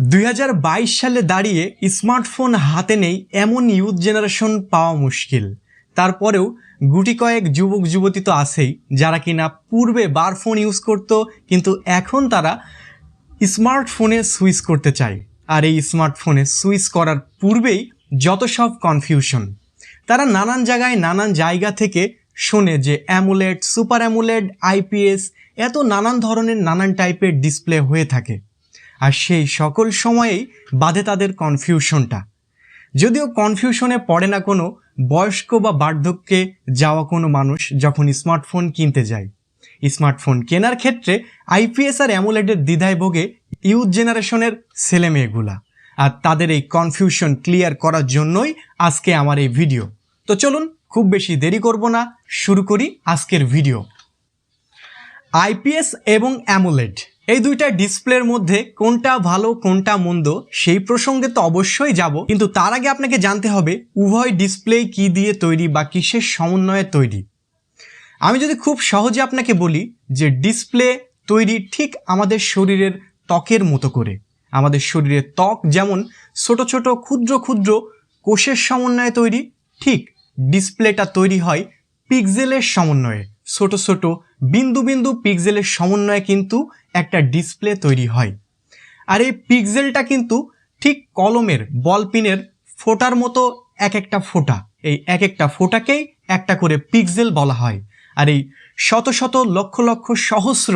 2022 সালে দাঁড়িয়ে স্মার্টফোন হাতে নেই এমন ইউথ জেনারেশন পাওয়া মুশকিল। তারপরেও গুটি কয়েক যুবক যুবতী তো আছেই যারা কিনা পূর্বে বার ফোন ইউজ করতো, কিন্তু এখন তারা স্মার্টফোনে সুইচ করতে চায়। আর এই স্মার্টফোনে সুইচ করার পূর্বেই যত সব কনফিউশন, তারা নানান জায়গায় নানান জায়গা থেকে শোনে যে অ্যামোলেড, সুপার অ্যামোলেড, আইপিএস, এত নানান ধরনের নানান টাইপের ডিসপ্লে হয়ে থাকে। আর সেই সকল সময়েই বাধে তাদের কনফিউশনটা। যদিও কনফিউশনে পড়ে না কোনো বয়স্ক বা বার্ধক্যে যাওয়া কোনো মানুষ যখন স্মার্টফোন কিনতে যায়। স্মার্টফোন কেনার ক্ষেত্রে আইপিএস আর অ্যামোলেডের দ্বিধায় ভোগে ইউথ জেনারেশনের ছেলেমেয়েগুলা। আর তাদের এই কনফিউশন ক্লিয়ার করার জন্যই আজকে আমার এই ভিডিও। তো চলুন খুব বেশি দেরি করব না, শুরু করি আজকের ভিডিও। আইপিএস এবং অ্যামোলেড এই দুইটা ডিসপ্লের মধ্যে কোনটা ভালো কোনটা মন্দ সেই প্রসঙ্গে তো অবশ্যই যাব, কিন্তু তার আগে আপনাকে জানতে হবে উভয় ডিসপ্লে কি দিয়ে তৈরি বা কিসের সমন্বয়ে তৈরি। আমি যদি খুব সহজে আপনাকে বলি যে ডিসপ্লে তৈরি ঠিক আমাদের শরীরের ত্বকের মতো করে। আমাদের শরীরের ত্বক যেমন ছোট ছোট ক্ষুদ্র ক্ষুদ্র কোষের সমন্বয়ে তৈরি, ঠিক ডিসপ্লেটা তৈরি হয় পিক্সেলের সমন্বয়ে। ছোট ছোট বিন্দু বিন্দু পিক্সেলের সমন্বয়ে কিন্তু একটা ডিসপ্লে তৈরি হয়। আর এই পিক্সেলটা কিন্তু ঠিক কলমের বলপিনের ফোঁটার মতো এক একটা ফোঁটা, এই এক একটা ফোঁটাকেই একটা করে পিক্সেল বলা হয়। আর এই শত শত লক্ষ লক্ষ সহস্র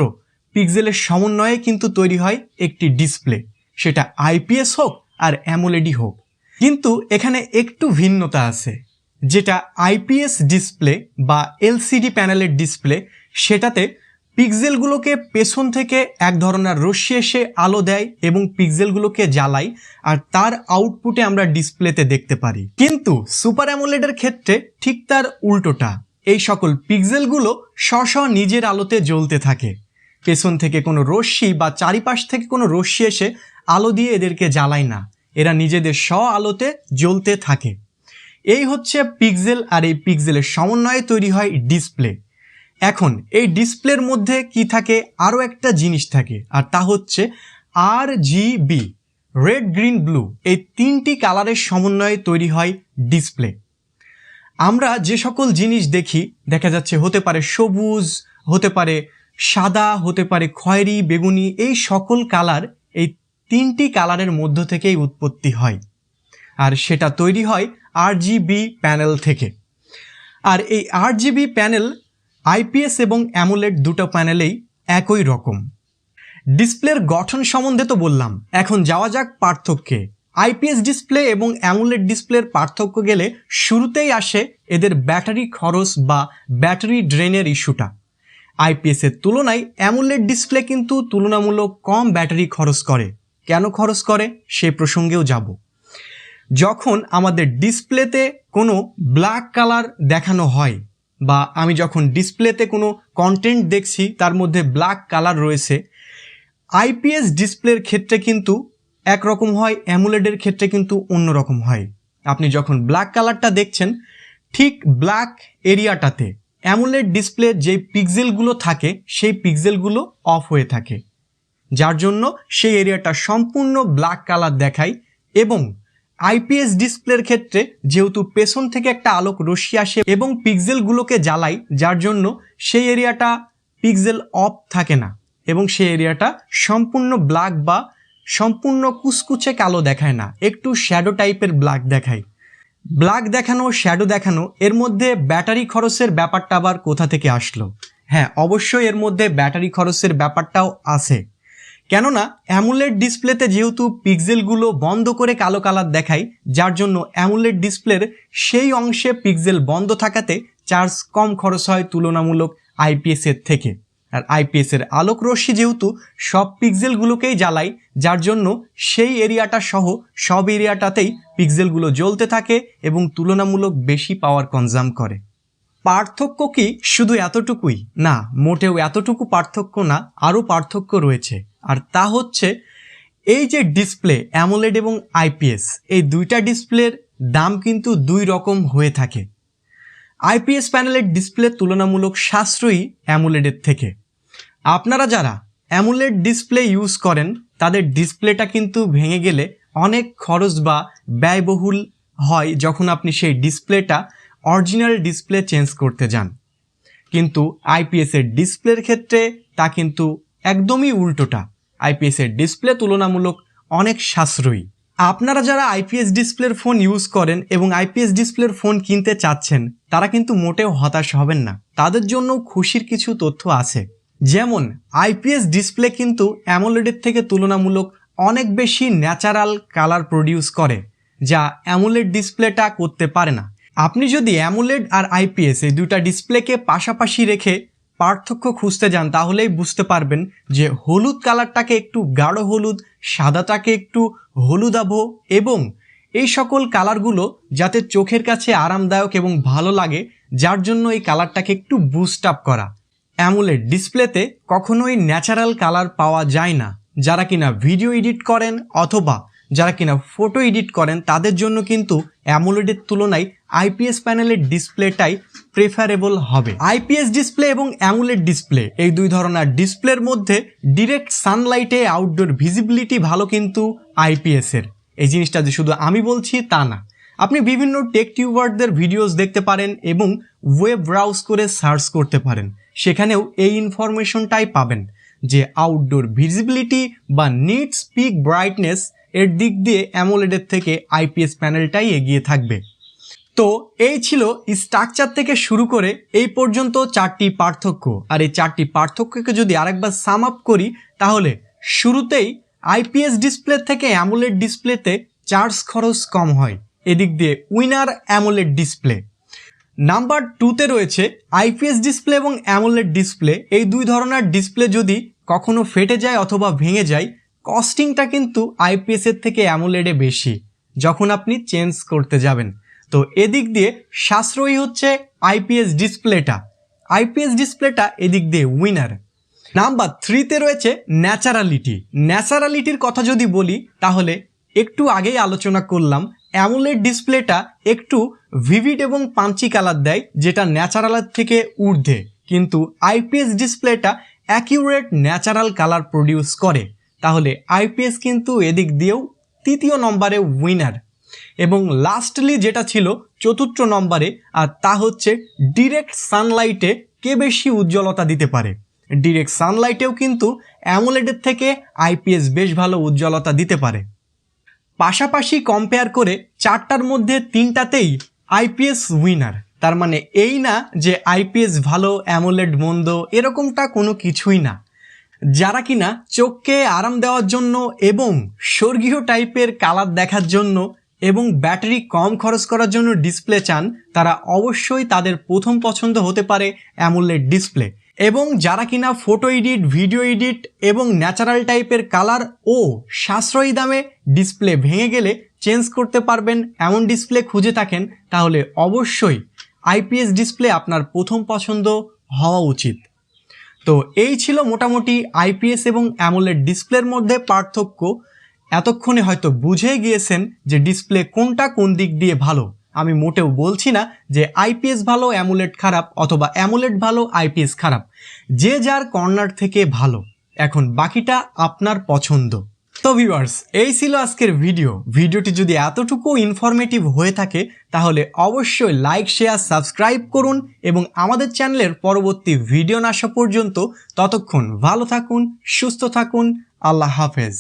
পিক্সেলের সমন্বয়ে কিন্তু তৈরি হয় একটি ডিসপ্লে, সেটা আইপিএস হোক আর অ্যামোলেডই হোক। কিন্তু এখানে একটু ভিন্নতা আছে। যেটা আইপিএস ডিসপ্লে বা এলসিডি প্যানেলের ডিসপ্লে, সেটাতে পিক্সেলগুলোকে পেছন থেকে এক ধরনের রশ্মি এসে আলো দেয় এবং পিক্সেলগুলোকে জ্বালায়, আর তার আউটপুটে আমরা ডিসপ্লেতে দেখতে পারি। কিন্তু সুপার অ্যামোলেডের ক্ষেত্রে ঠিক তার উল্টোটা। এই সকল পিক্সেলগুলো স্ব নিজের আলোতে জ্বলতে থাকে। পেছন থেকে কোনো রশ্মি বা চারিপাশ থেকে কোনো রশ্মি এসে আলো দিয়ে এদেরকে জ্বালায় না, এরা নিজেদের স্ব আলোতে জ্বলতে থাকে। এই হচ্ছে পিক্সেল, আর এই পিক্সেলের সমন্বয়ে তৈরি হয় ডিসপ্লে। এখন এই ডিসপ্লের মধ্যে কি থাকে, আরও একটা জিনিস থাকে, আর তা হচ্ছে RGB, রেড, গ্রিন, ব্লু, এই তিনটি কালারের সমন্বয়ে তৈরি হয় ডিসপ্লে। আমরা যে সকল জিনিস দেখি, দেখা যাচ্ছে হতে পারে সবুজ, হতে পারে সাদা, হতে পারে খয়েরি, বেগুনি, এই সকল কালার এই তিনটি কালারের মধ্য থেকেই উৎপত্তি হয়। আর সেটা তৈরি হয় RGB প্যানেল থেকে। আর এই RGB প্যানেল আইপিএস এবং অ্যামোলেড দুটো প্যানেলেই একই রকম। ডিসপ্লের গঠন সম্বন্ধে তো বললাম, এখন যাওয়া যাক পার্থক্যে। আইপিএস ডিসপ্লে এবং অ্যামোলেড ডিসপ্লের পার্থক্য গেলে শুরুতেই আসে এদের ব্যাটারি খরচ বা ব্যাটারি ড্রেনের ইস্যুটা। আইপিএসের তুলনায় অ্যামোলেড ডিসপ্লে কিন্তু তুলনামূলক কম ব্যাটারি খরচ করে। কেন খরচ করে সেই প্রসঙ্গেও যাব। যখন আমাদের ডিসপ্লেতে কোনো ব্ল্যাক কালার দেখানো হয়, বা আমি যখন ডিসপ্লেতে কোনো কন্টেন্ট দেখছি তার মধ্যে ব্ল্যাক কালার রয়েছে, আইপিএস ডিসপ্লের ক্ষেত্রে কিন্তু একরকম হয়, অ্যামোলেডের ক্ষেত্রে কিন্তু অন্যরকম হয়। আপনি যখন ব্ল্যাক কালারটা দেখছেন, ঠিক ব্ল্যাক এরিয়াটাতে অ্যামোলেড ডিসপ্লে যে পিক্সেলগুলো থাকে সেই পিক্সেলগুলো অফ হয়ে থাকে, যার জন্য সেই এরিয়াটা সম্পূর্ণ ব্ল্যাক কালার দেখায়। এবং আইপিএস ডিসপ্লের ক্ষেত্রে যেহেতু পেছন থেকে একটা আলোক রশ্মি আসে এবং পিক্সেলগুলোকে জ্বালায়, যার জন্য সেই এরিয়াটা পিক্সেল অফ থাকে না এবং সেই এরিয়াটা সম্পূর্ণ ব্ল্যাক বা সম্পূর্ণ কুচকুচে কালো দেখায় না, একটু শ্যাডো টাইপের ব্ল্যাক দেখায়। ব্ল্যাক দেখানো, শ্যাডো দেখানো, এর মধ্যে ব্যাটারি খরচের ব্যাপারটা আবার কোথা থেকে আসলো? হ্যাঁ, অবশ্যই এর মধ্যে ব্যাটারি খরচের ব্যাপারটাও আছে। কেননা অ্যামোলেড ডিসপ্লেতে যেহেতু পিক্সেলগুলো বন্ধ করে কালো কালার দেখায়, যার জন্য অ্যামোলেড ডিসপ্লের সেই অংশে পিক্সেল বন্ধ থাকাতে চার্জ কম খরচ হয় তুলনামূলক আইপিএসের থেকে। আর আইপিএসের আলোক রশ্মি যেহেতু সব পিক্সেলগুলোকেই জ্বালায়, যার জন্য সেই এরিয়াটা সহ সব এরিয়াটাতেই পিক্সেলগুলো জ্বলতে থাকে এবং তুলনামূলক বেশি পাওয়ার কনজাম করে। পার্থক্য কি শুধু এতটুকুই? না, মোটেও এতটুকু পার্থক্য না, আরও পার্থক্য রয়েছে। আর তা হচ্ছে এই যে ডিসপ্লে অ্যামোলেড এবং আইপিএস, এই দুইটা ডিসপ্লের দাম কিন্তু দুই রকম হয়ে থাকে। আইপিএস প্যানেলের ডিসপ্লে তুলনামূলক সাশ্রয়ী অ্যামোলেডের থেকে। আপনারা যারা অ্যামোলেড ডিসপ্লে ইউজ করেন তাদের ডিসপ্লেটা কিন্তু ভেঙে গেলে অনেক খরচ বা ব্যয়বহুল হয় যখন আপনি সেই ডিসপ্লেটা অরিজিনাল ডিসপ্লে চেঞ্জ করতে যান। কিন্তু আইপিএসের ডিসপ্লের ক্ষেত্রে তা কিন্তু একদমই উল্টোটা। আইপিএসের ডিসপ্লে তুলনামূলক অনেক সাশ্রয়ী। আপনারা যারা আইপিএস ডিসপ্লের ফোন ইউজ করেন এবং আইপিএস ডিসপ্লের ফোন কিনতে চাচ্ছেন তারা কিন্তু মোটেও হতাশ হবেন না। তাদের জন্য খুশির কিছু তথ্য আছে। যেমন আইপিএস ডিসপ্লে কিন্তু অ্যামোলেডের থেকে তুলনামূলক অনেক বেশি ন্যাচারাল কালার প্রডিউস করে, যা অ্যামোলেড ডিসপ্লেটা করতে পারে না। আপনি যদি অ্যামোলেড আর আইপিএস এই দুটা ডিসপ্লেকে পাশাপাশি রেখে পার্থক্য খুঁজতে যান তাহলেই বুঝতে পারবেন যে হলুদ কালারটাকে একটু গাঢ় হলুদ, সাদাটাকে একটু হলুদাভ এবং এই সকল কালারগুলো যাতে চোখের কাছে আরামদায়ক এবং ভালো লাগে, যার জন্য এই কালারটাকে একটু বুস্ট আপ করা। অ্যামোলেড ডিসপ্লেতে কখনোই ন্যাচারাল কালার পাওয়া যায় না। যারা কিনা ভিডিও এডিট করেন অথবা যারা কিনা ফটো এডিট করেন তাদের জন্য কিন্তু অ্যামোলেডের তুলনায় আইপিএস প্যানেলের ডিসপ্লেটাই প্রেফারেবল হবে। আইপিএস ডিসপ্লে এবং অ্যামোলেড ডিসপ্লে এই দুই ধরনের ডিসপ্লের মধ্যে ডিরেক্ট সানলাইটে আউটডোর ভিজিবিলিটি ভালো কিন্তু আইপিএসের। এই জিনিসটা যে শুধু আমি বলছি তা না, আপনি বিভিন্ন টেক টিউবারদের ভিডিওস দেখতে পারেন এবং ওয়েব ব্রাউজ করে সার্চ করতে পারেন, সেখানেও এই ইনফরমেশনটাই পাবেন যে আউটডোর ভিজিবিলিটি বা নিটস পিক ব্রাইটনেস এর দিক দিয়ে অ্যামোলেডের থেকে আইপিএস প্যানেলটাই এগিয়ে থাকবে। তো এই ছিল স্ট্রাকচার থেকে শুরু করে এই পর্যন্ত 4টি পার্থক্য। আর এই 4টি পার্থক্যকে যদি আরেকবার সাম আপ করি তাহলে শুরুতেই আইপিএস ডিসপ্লে থেকে অ্যামোলেড ডিসপ্লেতে চার্জ খরচ কম হয়, এদিক দিয়ে উইনার অ্যামোলেড ডিসপ্লে। নাম্বার 2তে রয়েছে আইপিএস ডিসপ্লে এবং অ্যামোলেড ডিসপ্লে। এই দুই ধরনের ডিসপ্লে যদি কখনো ফেটে যায় অথবা ভেঙে যায়, কস্টিংটা কিন্তু আইপিএসের থেকে অ্যামোলেডে বেশি যখন আপনি চেঞ্জ করতে যাবেন। তো এদিক দিয়ে সাশ্রয়ী হচ্ছে আইপিএস ডিসপ্লেটা। আইপিএস ডিসপ্লেটা এদিক দিয়ে উইনার। নাম্বার 3তে রয়েছে ন্যাচারালিটি। ন্যাচারালিটির কথা যদি বলি তাহলে একটু আগেই আলোচনা করলাম অ্যামোলেড ডিসপ্লেটা একটু ভিভিড এবং পাঞ্চি কালার দেয়, যেটা ন্যাচারালের থেকে ঊর্ধ্বে, কিন্তু আইপিএস ডিসপ্লেটা অ্যাকিউরেট ন্যাচারাল কালার প্রডিউস করে। তাহলে আইপিএস কিন্তু এদিক দিয়েও 3য় নম্বরে উইনার। এবং লাস্টলি যেটা ছিল 4র্থ নম্বরে, আর তা হচ্ছে ডিরেক্ট সানলাইটে কে বেশি উজ্জ্বলতা দিতে পারে। ডিরেক্ট সানলাইটেও কিন্তু অ্যামোলেডের থেকে আইপিএস বেশ ভালো উজ্জ্বলতা দিতে পারে। পাশাপাশি কম্পেয়ার করে 4টার মধ্যে 3টাতেই আইপিএস উইনার। তার মানে এই না যে আইপিএস ভালো অ্যামোলেড মন্দ, এরকমটা কোনো কিছুই না। যারা কিনা চোখকে আরাম দেওয়ার জন্য এবং স্বর্গীয় টাইপের কালার দেখার জন্য এবং ব্যাটারি কম খরচ করার জন্য ডিসপ্লে চান, তারা অবশ্যই তাদের প্রথম পছন্দ হতে পারে অ্যামোলেড ডিসপ্লে। এবং যারা কিনা ফটো এডিট, ভিডিও এডিট এবং ন্যাচারাল টাইপের কালার ও সাশ্রয়ী দামে ডিসপ্লে ভেঙে গেলে চেঞ্জ করতে পারবেন এমন ডিসপ্লে খুঁজে থাকেন, তাহলে অবশ্যই আইপিএস ডিসপ্লে আপনার প্রথম পছন্দ হওয়া উচিত। তো এই ছিল মোটামুটি আইপিএস এবং অ্যামোলেড ডিসপ্লের মধ্যে পার্থক্য। এতক্ষণে হয়তো বুঝে গিয়েছেন যে ডিসপ্লে কোনটা কোন দিক দিয়ে ভালো। আমি মোটেও বলছি না যে আইপিএস ভালো অ্যামোলেড খারাপ অথবা অ্যামোলেড ভালো আইপিএস খারাপ, যে যার কর্নার থেকে ভালো। এখন বাকিটা আপনার পছন্দ। তো ভিউয়ার্স, এই ছিল আজকের ভিডিওটি যদি এতটুকু ইনফরমেটিভ হয়ে থাকে তাহলে অবশ্যই লাইক, শেয়ার, সাবস্ক্রাইব করুন এবং আমাদের চ্যানেলের পরবর্তী ভিডিও না আসা পর্যন্ত ততক্ষণ ভালো থাকুন, সুস্থ থাকুন। আল্লাহ হাফেজ।